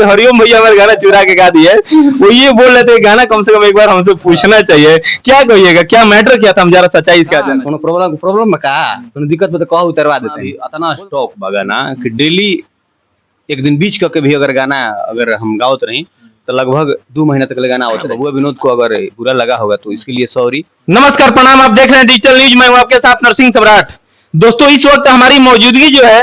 हरिओम भैया हमारे गाना चुरा के गा दिए। वो ये बोल रहे थे गाना कम से कम एक बार हमसे पूछना चाहिए, क्या कहिएगा, क्या मैटर क्या था, हम जरा सच्चाई इसका जानना। कोनो प्रॉब्लम में का कोनो दिक्कत में तो कहो उतरवा देते हैं। इतना स्टॉक बगाना कि डेली एक दिन बीच करके भी अगर गाना अगर हम गाओ रही तो लगभग 2 महीने तक गाना होता है। बबुआ विनोद को अगर बुरा लगा होगा तो इसके लिए सॉरी। नमस्कार, प्रणाम, आप देख रहे हैं डिजिटल न्यूज, मैं हूं आपके साथ नरसिंह सम्राट। दोस्तों, इस वक्त हमारी मौजूदगी जो है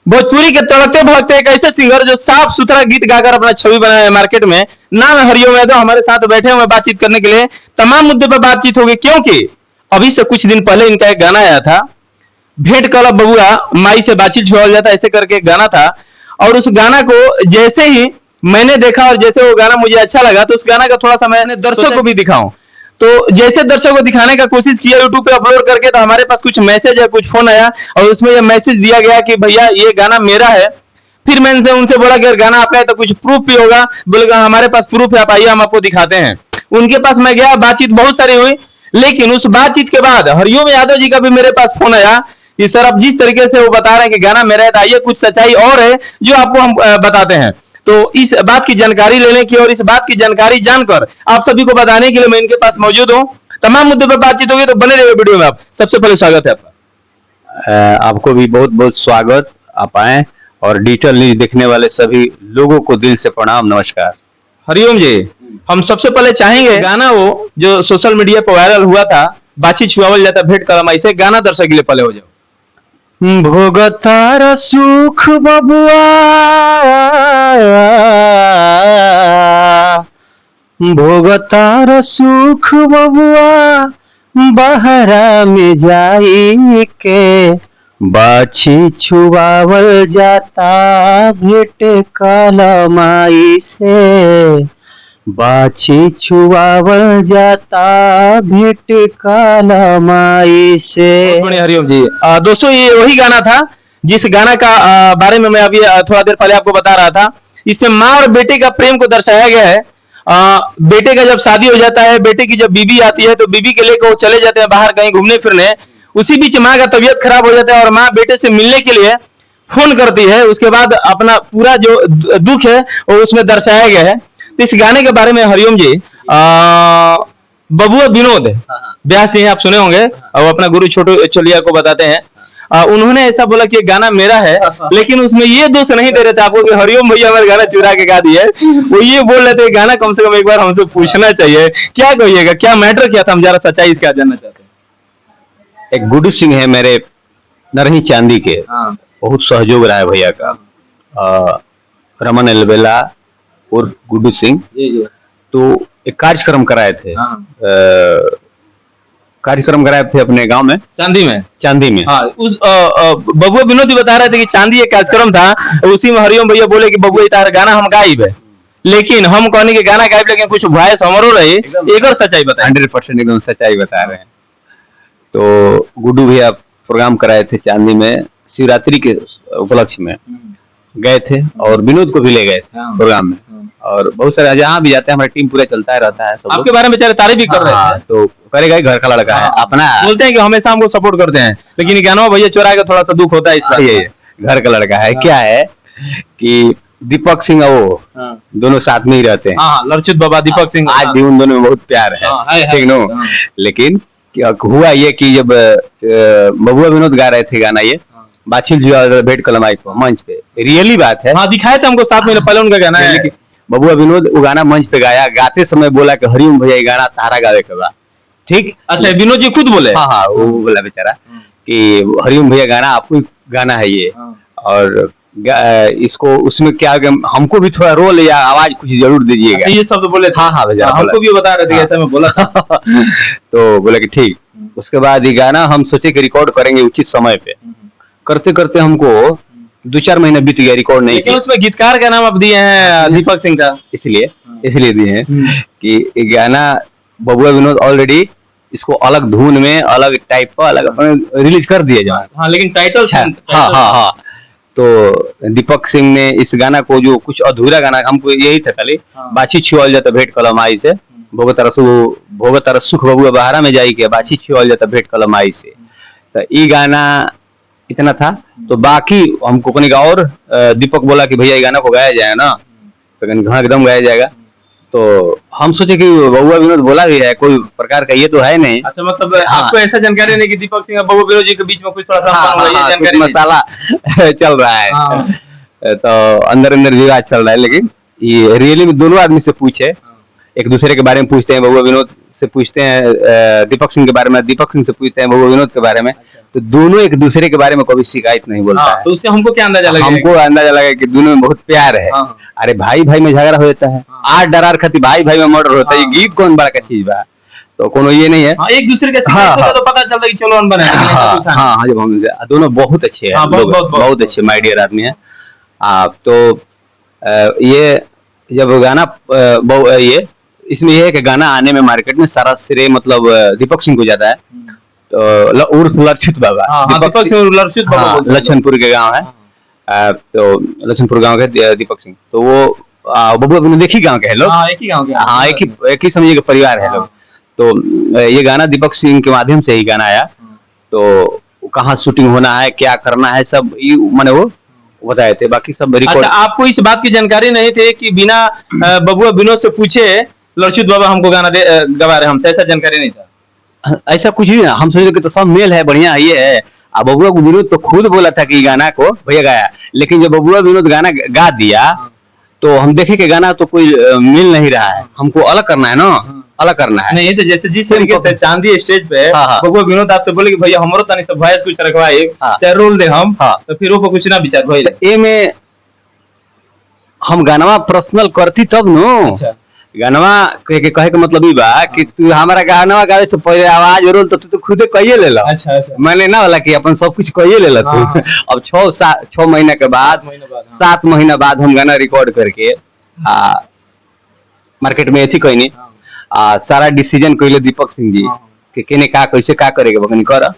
भोजपुरी के तड़कते भड़कते एक ऐसे सिंगर जो साफ सुथरा गीत गाकर अपना छवि बनाया है मार्केट में। नाम है हरिओम यादव। हमारे साथ बैठे हुए बातचीत करने के लिए तमाम मुद्दे पर बातचीत होगी, क्योंकि अभी से कुछ दिन पहले इनका एक गाना आया था, भेंट कल बबुआ माई से बातचीत छुआ जाता, ऐसे करके एक गाना था। और उस गाना को जैसे ही मैंने देखा और जैसे वो गाना मुझे अच्छा लगा तो उस गाना का थोड़ा सा मैंने दर्शकों को भी दिखाऊं। तो जैसे दर्शकों को दिखाने का कोशिश किया यूट्यूब पे अपलोड करके, तो हमारे पास कुछ मैसेज या कुछ फोन आया और उसमें यह मैसेज दिया गया कि भैया ये गाना मेरा है। फिर मैंने उनसे बोला कि अगर गाना आपका है तो कुछ प्रूफ भी होगा। बोले हमारे पास प्रूफ है, आप आइए हम आपको दिखाते हैं। उनके पास मैं गया, बातचीत बहुत सारी हुई, लेकिन उस बातचीत के बाद हरिओम यादव जी का भी मेरे पास फोन आया कि सर अब जिस तरीके से वो बता रहे हैं कि गाना मेरा है, तो आइए कुछ सच्चाई और है जो आपको हम बताते हैं। तो इस बात की जानकारी लेने की और इस बात की जानकारी जानकर आप सभी को बताने के लिए मैं इनके पास मौजूद हूँ। तमाम मुद्दों पर बातचीत होगी, तो बने रहिए वीडियो में। आप सबसे पहले स्वागत है आपका। आपको भी बहुत बहुत स्वागत। आप आए और डिजिटल न्यूज देखने वाले सभी लोगों को दिल से प्रणाम, नमस्कार। हरिओम जी, हम सबसे पहले चाहेंगे गाना वो जो सोशल मीडिया पर वायरल हुआ था, बातचीत छुआवल जाता भेंट कलम, ऐसे गाना दर्शक के लिए पहले हो जाओ। भोगतार सुख बबुआ भोगतार सुख बबुआ बहरा में जाई के बाछी छुआवल जाता भेंट कलमाई से बाछी छुआवल जाता भेंट कलमाई से। बढ़िया हरिओम जी। दोस्तों, ये वही गाना था जिस गाना का बारे में मैं अभी थोड़ा देर पहले आपको बता रहा था। इसमें माँ और बेटे का प्रेम को दर्शाया गया है। बेटे का जब शादी हो जाता है, बेटे की जब बीवी आती है तो बीवी के लेकर वो चले जाते हैं बाहर कहीं घूमने फिरने। उसी बीच माँ का तबीयत खराब हो जाता है और माँ बेटे से मिलने के लिए फोन करती है। उसके बाद अपना पूरा जो दुख है वो उसमें दर्शाया गया है। तो इस गाने के बारे में हरिओम जी, बबुआ विनोद ब्याह सिंह आप सुने होंगे, और अपना गुरु छोटू छोलिया को बताते हैं। उन्होंने ऐसा बोला कि गाना मेरा है, लेकिन उसमें ये दोष नहीं दे रहे थे आपको कि हरिओम भैया हमारे गाना चुरा के गा दिए। वो ये बोल रहे थे गाना कम से कम एक बार हमसे पूछना चाहिए, क्या कहिएगा, क्या मैटर क्या था, हम जरा सच्चाई इसका जानना चाहते हैं। एक गुड्डू सिंह है मेरे नरही चांदी के, बहुत सहयोग रहा है भैया का। रमन एलबेला और गुड्डू सिंह तो एक कार्यक्रम कराए थे, कार्यक्रम कराए थे अपने गांव में, चांदी में। हाँ, उस बबुआ विनोद जी बता रहे थे कि चांदी एक कार्यक्रम था, उसी में हरिओम भैया बोले कि बबुआ तार गाना हम गाइब है, लेकिन हम कहने के गाना गाइब, लेकिन कुछ वॉइस हमारो रहे। एक और सच्चाई बताएं। 100% एकदम सच्चाई बता रहे हैं। तो गुड्डू भैया प्रोग्राम कराए थे चांदी में, शिवरात्रि के उपलक्ष्य में गए थे और विनोद को भी ले गए थे प्रोग्राम में। और बहुत सारे जहाँ भी जाते हैं हमारा टीम पूरा चलता रहता है। सब आपके बारे में बेचारे तारीफ भी कर रहे हैं, तो करेगा, घर का लड़का है अपना, बोलते हैं कि हमेशा हमको सपोर्ट करते हैं, लेकिन गाना भैया चुरा के थोड़ा सा दुख होता है। ये घर का लड़का है। क्या है कि दीपक सिंह वो दोनों साथ में ही रहते हैं। लर्चित बाबा दीपक सिंह, आज भी उन दोनों में बहुत प्यार है, ठीक नो। लेकिन हुआ ये कि जब बबुआ विनोद गा रहे थे गाना, ये बाछी भेंट कलमाई को मंच पे, रियली बात है। हाँ, दिखाया था हमको 7 महीने पहले उनका गाना है। बबुआ विनोद वो गाना मंच पे गाया, गाते समय बोला कि हरिओम भैया ये गाना तारा गावे के बा, ठीक। अच्छा, विनोद जी खुद बोले? हाँ, वो बोला बेचारा कि हरिओम भैया गाना आपको गाना है ये, और इसको उसमें क्या हमको भी थोड़ा रोल या आवाज कुछ जरूर दीजिएगा। ये सब तो बोले? हाँ बेचारा, हमको भी बता रहे थे ऐसा मैं बोला था। तो बोला कि ठीक। उसके बाद ये गाना हम सोचे कि रिकॉर्ड करेंगे उचित समय पे। करते करते हमको 2-4 महीने बीत गया, रिकॉर्ड नहीं किया। उसमें गीतकार का नाम आप दिए हैं दीपक सिंह का, इसलिए दिए हैं कि ये गाना बबुआ विनोद ऑलरेडी इसको अलग धुन में, अलग टाइप का, अलग रिलीज कर दिया जाए। हाँ, लेकिन टाइटल हाँ। तो दीपक सिंह ने इस गाना को, जो कुछ अधूरा गाना हमको यही था खाली, बाछी छुआल जाता भेंट कलमाई से, भोगतार सुख बबुआ बहरा में जाई के बाछी छुआल जाता भेंट कलमाई से। तो ये गाना इतना था। तो बाकी हमको कहीं और दीपक बोला कि भैया ये गाना को गाया जाए ना, तो घना एकदम गाया जाएगा। तो हम सोचे कि बबुआ विनोद बोला भी है, कोई प्रकार का ये तो है नहीं। अच्छा, मतलब आपको ऐसा जानकारी नहीं कि दीपक सिंह और बबुआ विनोद जी के बीच में कुछ थोड़ा सा हाँ, ये हाँ, जानकारी कुछ नहीं? मसाला चल रहा है। हाँ। तो अंदर अंदर विवाद चल रहा है, लेकिन ये रियली में दोनों आदमी से पूछे, एक दूसरे के बारे में पूछते हैं, बबुआ विनोद से पूछते हैं दीपक सिंह के बारे में, दीपक सिंह से पूछते हैं बबुआ विनोद के बारे में। तो दोनों एक दूसरे के बारे में कभी शिकायत नहीं बोलता हाँ, है। तो उससे हमको क्या अंदाजा लगेगा? हमको अंदाजा लगा कि दोनों में बहुत प्यार है। हाँ। अरे भाई भाई में झगड़ा हो जाता है, आज डरार खाती भाई भाई में मर्डर होता है, ये हाँ। गीत कौन बड़ा का चीज बा? तो कोनो ये नहीं है। हाँ, एक दूसरे के हाँ, शिकायत होगा हाँ। तो पता चलता है कि चलो अनबन है, लेकिन ऐसा हाँ कुछ था नहीं। हाँ हाँ, जब हम दोनों बहुत अच्छे हैं, हाँ, बहुत- लोग बहुत- बहुत- बहुत अच्छे माय डियर आदमी है। तो ये जब गाना ये इसमें ये है कि गाना आने में मार्केट में सारा श्रेय मतलब दीपक सिंह को जाता है। तो उर्फ लक्षित बाबा, हाँ, दीपक सिंह और लक्षित बाबा हाँ, बोलते हैं। लक्षणपुर के गांव है। तो लक्षणपुर गांव के दीपक सिंह, तो वो बबुआ विनोद एक ही गांव के हैं लोग। हाँ, एक ही गांव के हैं। हाँ, एक ही समझिए कि परिवार है लोग। तो ये गाना दीपक सिंह के माध्यम से ही गाना आया। तो कहाँ शूटिंग होना है, क्या करना है, सब ये मैंने वो बताए थे, बाकी सब रिकॉर्ड। अच्छा, आपको इस बात की जानकारी नहीं थी कि बिना बबुआ विनोद से पूछे लक्षित बाबा हमको गाना गवा रहे, हमसे ऐसा जानकारी नहीं था? ऐसा कुछ भी ना, हम सोचे कि तो सब मेल है, बढ़िया ये है। अब बबुआ विनोद तो खुद बोला था कि गाना को भैया गाया, लेकिन जब बबुआ विनोद गाना गा दिया तो हम देखे कि गाना तो कोई मिल नहीं रहा है, हमको अलग करना है ना, अलग करना है। नहीं, तो जैसे जिस तरीके से चांदी स्टेज पे हाँ, हाँ। बबुआ विनोद आपसे बोले कि भैया हमरो तनी से वॉइस कुछ रखवाए, हाँ। चाहे रोल दे हम, हाँ। तो फिर वो कुछ ना विचार भइल। ए में हम गानवा पर्सनल करती तब नो। अच्छा। गानवा कहे के मतलब ई बा कि तू हमारा गानवा गावे से पहले आवाज रोल तो तू खुदे कहिए ले ला। अच्छा, अच्छा। मैंने ना वाला कि अपन सब कुछ कहिए ले ला तू। हाँ। अब 6 महीने के बाद, 7 महीना बाद हम गाना रिकॉर्ड करके मार्केट में ऐसी कहनी सारा डिसीजन कहले दीपक सिंह जी कि केने का कैसे का करेगा बकनी कर।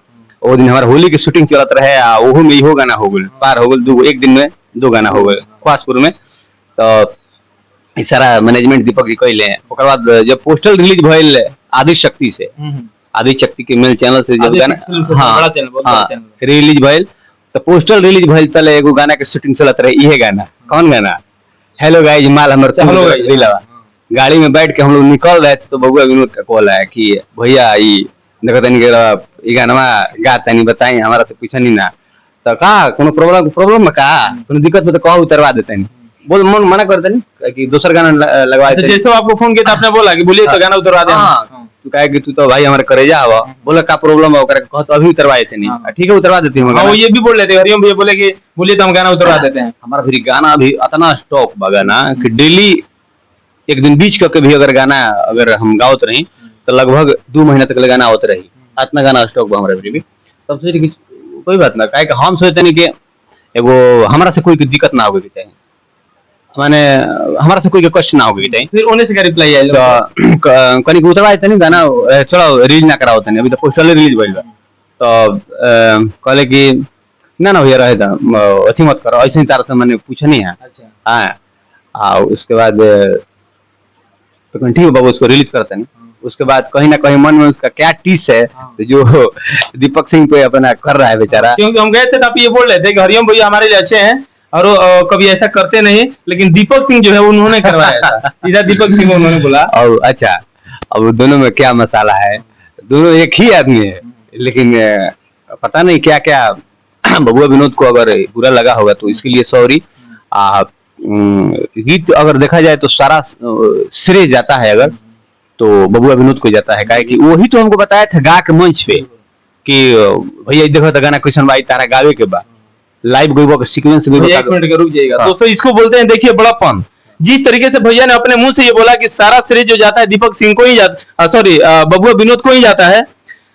वो दिन हमारा होली की शूटिंग चलत रहे, ओहो में इहो गाना हो गल, पार हो गल, एक दिन में 2 गाना हो गए खासपुर में। तो ई सारा मैनेजमेंट दीपक जी कहले। ओकर बाद जब पोस्टर रिलीज भइल आदि शक्ति से, आदि शक्ति के मेल चैनल से जब गाना हाँ रिलीज भइल, तो पोस्टर रिलीज भइल तले एगो गाना के शूटिंग चलत रहे, इहे गाना। कौन गाना? हेलो गाइस, माल हमर हेलो गाइस दिलावा। गाड़ी में बैठ के हम लोग निकल रहे थे तो बबुआ विनोद का कॉल आया कि भैया देखो तनी के गाना गा तनी बताई, हमारा तो पूछा नहीं ना। तो का कोनो प्रॉब्लम में का कोनो दिक्कत में तो कहो उतरवा देते नहीं, बोल मन मना करते नहीं कि दूसरा गाना लगवा देते। जैसे आपको फोन किया तो आपने बोला कि बोलिए तो गाना उतरवा दे। तू कहे कि तू तो भाई हमारे करेजा हवा, बोला का प्रॉब्लम है, ओकरा कह तो अभी उतरवा देते नहीं। ठीक है उतरवा देते हैं। वो ये भी बोल रहे थे, हरिओम भैया बोले कि बोलिए तो हम गाना उतरवा देते हैं। हमारा फिर गाना अभी इतना स्टॉक बा गाना कि डेली एक दिन बीच करके भी अगर गाना अगर हम गावत रही तो लगभग 2 महीना तक गाना आवत रही, इतना गाना स्टॉक बा हमारा भी। तब सोचे कि कोई बात ना, काहे कि हम सोचते नहीं कि एगो हमरा से कोई दिक्कत ना होगे चाहिए, माने हमारा से कोई के कष्ट ना होगे चाहिए। फिर उन्हें से क्या रिप्लाई आया? तो कनी उतरवा देते नहीं गाना, चलो रिलीज ना कराओ तनी, अभी तो पोस्टर रिलीज भइल बा। तो कहले कि ना ना भैया रहे था, अथी मत करो, ऐसे ही तारा तो मैंने पूछा नहीं है। अच्छा। हाँ, उसके बाद तो ठीक है बाबू उसको रिलीज करते नहीं। उसके बाद कहीं ना कहीं मन में उसका क्या टीस है जो दीपक सिंह पे अपना कर रहा है बेचारा। क्योंकि हम गए थे तो आप ये बोल रहे थे कि हरिओम भैया हमारे लिए अच्छे हैं और कभी ऐसा करते नहीं, लेकिन दीपक सिंह जो है उन्होंने करवाया था, सीधा दीपक सिंह उन्होंने बोला। और अच्छा, अब दोनों में क्या मसाला है, दोनों एक ही आदमी है, लेकिन पता नहीं क्या क्या बबुआ विनोद को अगर बुरा लगा होगा तो इसके लिए सॉरी। गीत अगर देखा जाए तो सारा श्रेय जाता है अगर तो बबुआ विनोद को जाता है, काहे कि वही तो हमको बताया था गा के मंच पे कि भैया देखो तो गाना क्वेश्चन भाई तारा गावे के बाद लाइव गईबो के सीक्वेंस में। 1 मिनट का रुक जाइएगा दोस्तों, इसको बोलते हैं देखिए बड़ापन। जिस तरीके से भैया ने अपने मुंह से ये बोला कि सारा श्रेय जो जाता है दीपक सिंह को ही जाता, सॉरी बबुआ विनोद को ही जाता है,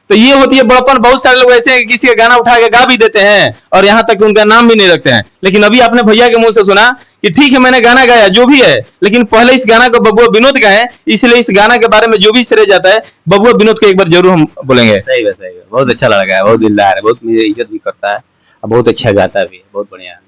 तो ये होती है बड़प्पन। बहुत सारे लोग ऐसे हैं किसी का गाना उठा के गा भी देते हैं और यहाँ तक कि उनका नाम भी नहीं रखते हैं। लेकिन अभी आपने भैया के मुंह से सुना कि ठीक है मैंने गाना गाया जो भी है, लेकिन पहले इस गाना को बबुआ विनोद गाए, इसलिए इस गाना के बारे में जो भी श्रेय जाता है बबुआ विनोद को एक बार जरूर हम बोलेंगे। सही है, बहुत अच्छा लगा है, बहुत दिलदार है, बहुत मुझे इज्जत भी करता है, बहुत अच्छा गाता भी है, बहुत बढ़िया है।